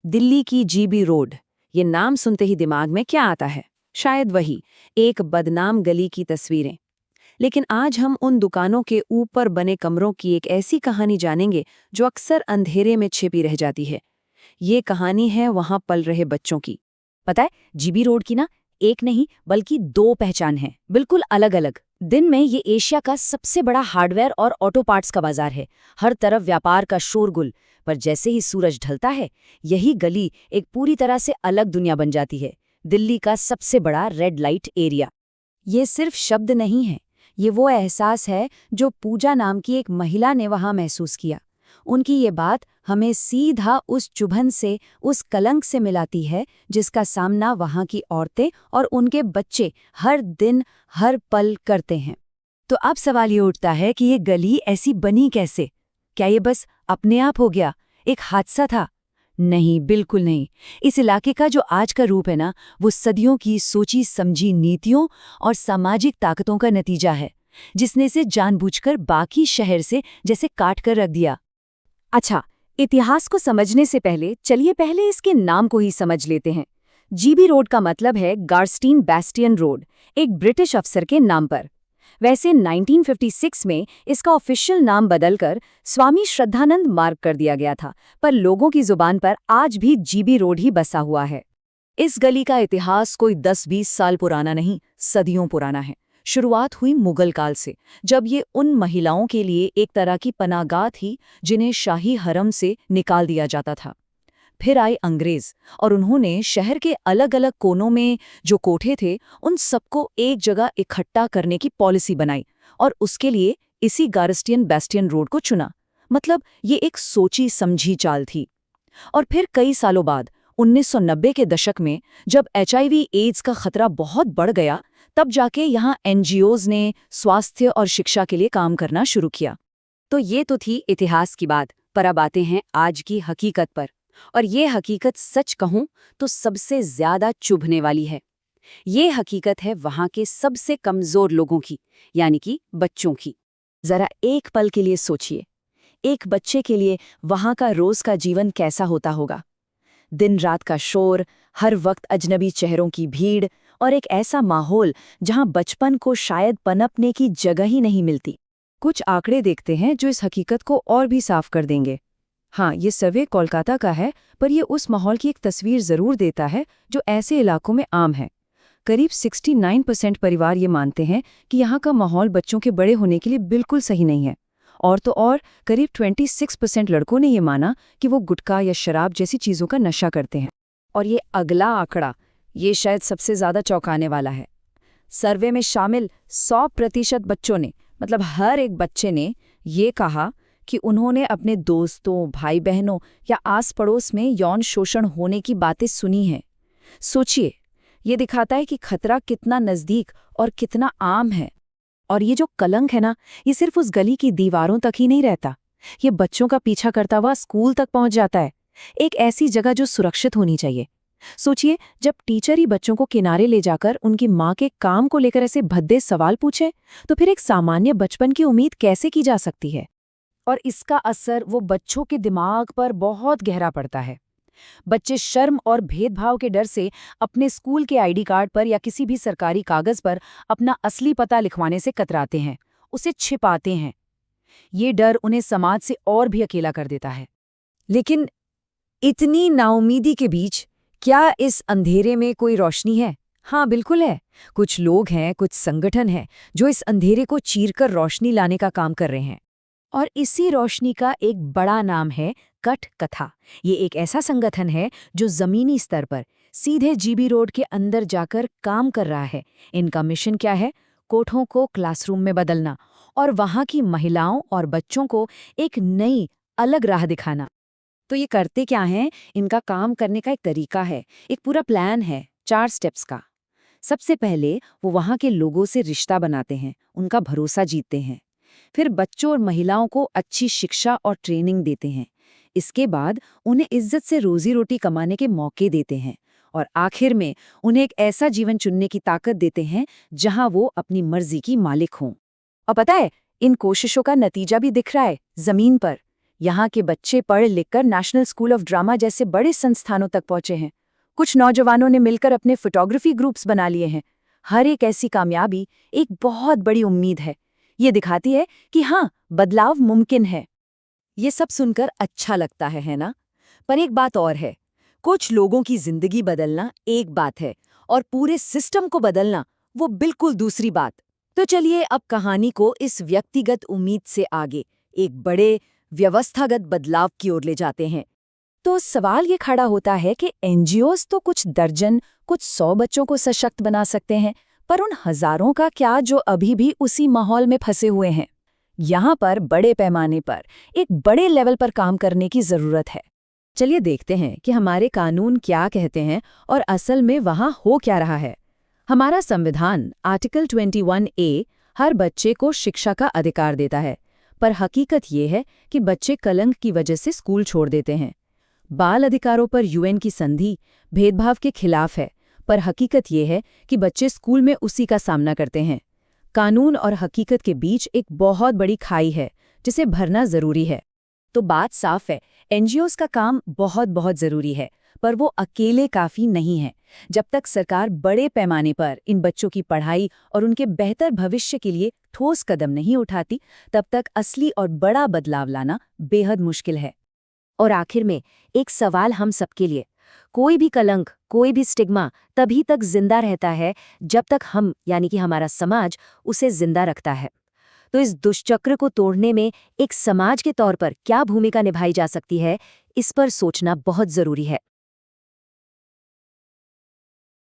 दिल्ली की GB road, ये नाम सुनते ही दिमाग में क्या आता है? शायद वही, एक बदनाम गली की तस्वीरें। लेकिन आज हम उन दुकानों के ऊपर बने कमरों की एक ऐसी कहानी जानेंगे जो अक्सर अंधेरे में छिपी रह जाती है। ये कहानी है वहां पल रहे बच्चों की। पता है, जीबी रोड की ना एक नहीं बल्कि दो पहचान है, बिल्कुल अलग अलग। दिन में ये एशिया का सबसे बड़ा हार्डवेयर और ऑटो पार्ट्स का बाजार है। हर तरफ व्यापार का शोरगुल। पर जैसे ही सूरज ढलता है, यही गली एक पूरी तरह से अलग दुनिया बन जाती है। दिल्ली का सबसे बड़ा रेड लाइट एरिया। ये सिर्फ शब्द नहीं है, ये वो एहसास है जो पूजा नाम की एक महिला ने वहां महसूस किया। उनकी ये बात हमें सीधा उस चुभन से, उस कलंक से मिलाती है जिसका सामना वहां की औरतें और उनके बच्चे हर दिन हर पल करते हैं। तो अब सवाल ये उठता है कि ये गली ऐसी बनी कैसे? क्या ये बस अपने आप हो गया, एक हादसा था? नहीं, बिल्कुल नहीं। इस इलाके का जो आज का रूप है ना, वो सदियों की सोची समझी नीतियों और सामाजिक ताकतों का नतीजा है, जिसने इसे जानबूझकर बाकी शहर से जैसे काट कर रख दिया। अच्छा, इतिहास को समझने से चलिए पहले इसके नाम को ही समझ लेते हैं। जीबी रोड का मतलब है गार्स्टीन बैस्टियन रोड, एक ब्रिटिश अफसर के नाम पर। वैसे 1956 में इसका ऑफिशियल नाम बदलकर स्वामी श्रद्धानंद मार्ग कर दिया गया था, पर लोगों की जुबान पर आज भी जीबी रोड ही बसा हुआ है। इस गली का इतिहास कोई 10-20 साल पुराना नहीं, सदियों पुराना है। शुरुआत हुई मुगल काल से, जब ये उन महिलाओं के लिए एक तरह की पनाहगाह थी जिन्हें शाही हरम से निकाल दिया जाता था। फिर आए अंग्रेज और उन्होंने शहर के अलग अलग कोनों में जो कोठे थे, उन सबको एक जगह इकट्ठा करने की पॉलिसी बनाई और उसके लिए इसी गार्स्टियन बैस्टियन रोड को चुना। मतलब ये एक सोची समझी चाल थी। और फिर कई सालों बाद 1990 के दशक में जब HIV एड्स का खतरा बहुत बढ़ गया, तब जाके यहाँ NGOs ने स्वास्थ्य और शिक्षा के लिए काम करना शुरू किया। तो ये तो थी इतिहास की बात, पर अब आते हैं आज की हकीकत पर। और ये हकीकत सच कहूं तो सबसे ज्यादा चुभने वाली है। ये हकीकत है वहां के सबसे कमजोर लोगों की, यानी कि बच्चों की। जरा एक पल के लिए सोचिए, एक बच्चे के लिए वहां का रोज का जीवन कैसा होता होगा। दिन रात का शोर, हर वक्त अजनबी चेहरों की भीड़ और एक ऐसा माहौल जहां बचपन को शायद पनपने की जगह ही नहीं मिलती। कुछ आंकड़े देखते हैं जो इस हकीकत को और भी साफ कर देंगे। हाँ, ये सर्वे कोलकाता का है, पर ये उस माहौल की एक तस्वीर जरूर देता है जो ऐसे इलाकों में आम है। करीब 69% परिवार ये मानते हैं कि यहाँ का माहौल बच्चों के बड़े होने के लिए बिल्कुल सही नहीं है। और तो और करीब 26% लड़कों ने ये माना कि वो गुटखा या शराब जैसी चीज़ों का नशा करते हैं। और ये अगला आंकड़ा, ये शायद सबसे ज़्यादा चौंकाने वाला है। सर्वे में शामिल 100% बच्चों ने, मतलब हर एक बच्चे ने ये कहा कि उन्होंने अपने दोस्तों, भाई बहनों या आस पड़ोस में यौन शोषण होने की बातें सुनी हैं। सोचिए, ये दिखाता है कि खतरा कितना नज़दीक और कितना आम है। और ये जो कलंक है ना, ये सिर्फ उस गली की दीवारों तक ही नहीं रहता, ये बच्चों का पीछा करता हुआ स्कूल तक पहुंच जाता है। एक ऐसी जगह जो सुरक्षित होनी चाहिए। सोचिए, जब टीचर ही बच्चों को किनारे ले जाकर उनकी माँ के काम को लेकर ऐसे भद्दे सवाल पूछे, तो फिर एक सामान्य बचपन की उम्मीद कैसे की जा सकती है? और इसका असर वो बच्चों के दिमाग पर बहुत गहरा पड़ता है। बच्चे शर्म और भेदभाव के डर से अपने स्कूल के ID कार्ड पर या किसी भी सरकारी कागज पर अपना असली पता लिखवाने से कतराते हैं, उसे छिपाते हैं। ये डर उन्हें समाज से और भी अकेला कर देता है। लेकिन इतनी नाउमीदी के बीच क्या इस अंधेरे में कोई रोशनी है? हाँ, बिल्कुल है। कुछ लोग हैं, कुछ संगठन हैं जो इस अंधेरे को चीरकर रोशनी लाने का काम कर रहे हैं। और इसी रोशनी का एक बड़ा नाम है कठ कथा। ये एक ऐसा संगठन है जो जमीनी स्तर पर सीधे जीबी रोड के अंदर जाकर काम कर रहा है। इनका मिशन क्या है? कोठों को क्लासरूम में बदलना और वहाँ की महिलाओं और बच्चों को एक नई, अलग राह दिखाना। तो ये करते क्या हैं? इनका काम करने का एक तरीका है, एक पूरा प्लान है, 4 स्टेप्स का। सबसे पहले वो वहाँ के लोगों से रिश्ता बनाते हैं, उनका भरोसा जीतते हैं। फिर बच्चों और महिलाओं को अच्छी शिक्षा और ट्रेनिंग देते हैं। इसके बाद उन्हें इज्जत से रोजी रोटी कमाने के मौके देते हैं। और आखिर में उन्हें एक ऐसा जीवन चुनने की ताकत देते हैं जहां वो अपनी मर्जी की मालिक हों। और पता है, इन कोशिशों का नतीजा भी दिख रहा है जमीन पर। यहाँ के बच्चे पढ़ लिखकर नेशनल स्कूल ऑफ ड्रामा जैसे बड़े संस्थानों तक पहुंचे हैं। कुछ नौजवानों ने मिलकर अपने फोटोग्राफी ग्रुप्स बना लिए हैं। हर एक ऐसी कामयाबी एक बहुत बड़ी उम्मीद है। ये दिखाती है कि हाँ, बदलाव मुमकिन है। ये सब सुनकर अच्छा लगता है ना? पर एक बात और है, कुछ लोगों की जिंदगी बदलना एक बात है और पूरे सिस्टम को बदलना वो बिल्कुल दूसरी बात। तो चलिए अब कहानी को इस व्यक्तिगत उम्मीद से आगे एक बड़े व्यवस्थागत बदलाव की ओर ले जाते हैं। तो सवाल ये खड़ा होता है कि एनजीओज तो कुछ दर्जन, कुछ 100 बच्चों को सशक्त बना सकते हैं, पर उन हजारों का क्या जो अभी भी उसी माहौल में फंसे हुए हैं? यहाँ पर बड़े पैमाने पर एक बड़े लेवल पर काम करने की जरूरत है। चलिए देखते हैं कि हमारे कानून क्या कहते हैं और असल में वहाँ हो क्या रहा है। हमारा संविधान आर्टिकल 21A हर बच्चे को शिक्षा का अधिकार देता है, पर हकीकत ये है कि बच्चे कलंक की वजह से स्कूल छोड़ देते हैं। बाल अधिकारों पर यूएन की संधि भेदभाव के खिलाफ है, पर हकीकत ये है कि बच्चे स्कूल में उसी का सामना करते हैं। कानून और हकीकत के बीच एक बहुत बड़ी खाई है जिसे भरना जरूरी है। तो बात साफ है, एनजीओज का काम बहुत बहुत जरूरी है, पर वो अकेले काफी नहीं है। जब तक सरकार बड़े पैमाने पर इन बच्चों की पढ़ाई और उनके बेहतर भविष्य के लिए ठोस कदम नहीं उठाती, तब तक असली और बड़ा बदलाव लाना बेहद मुश्किल है। और आखिर में एक सवाल हम सबके लिए, कोई भी कलंक, कोई भी स्टिग्मा तभी तक जिंदा रहता है जब तक हम यानी कि हमारा समाज उसे जिंदा रखता है। तो इस दुष्चक्र को तोड़ने में एक समाज के तौर पर क्या भूमिका निभाई जा सकती है, इस पर सोचना बहुत जरूरी है।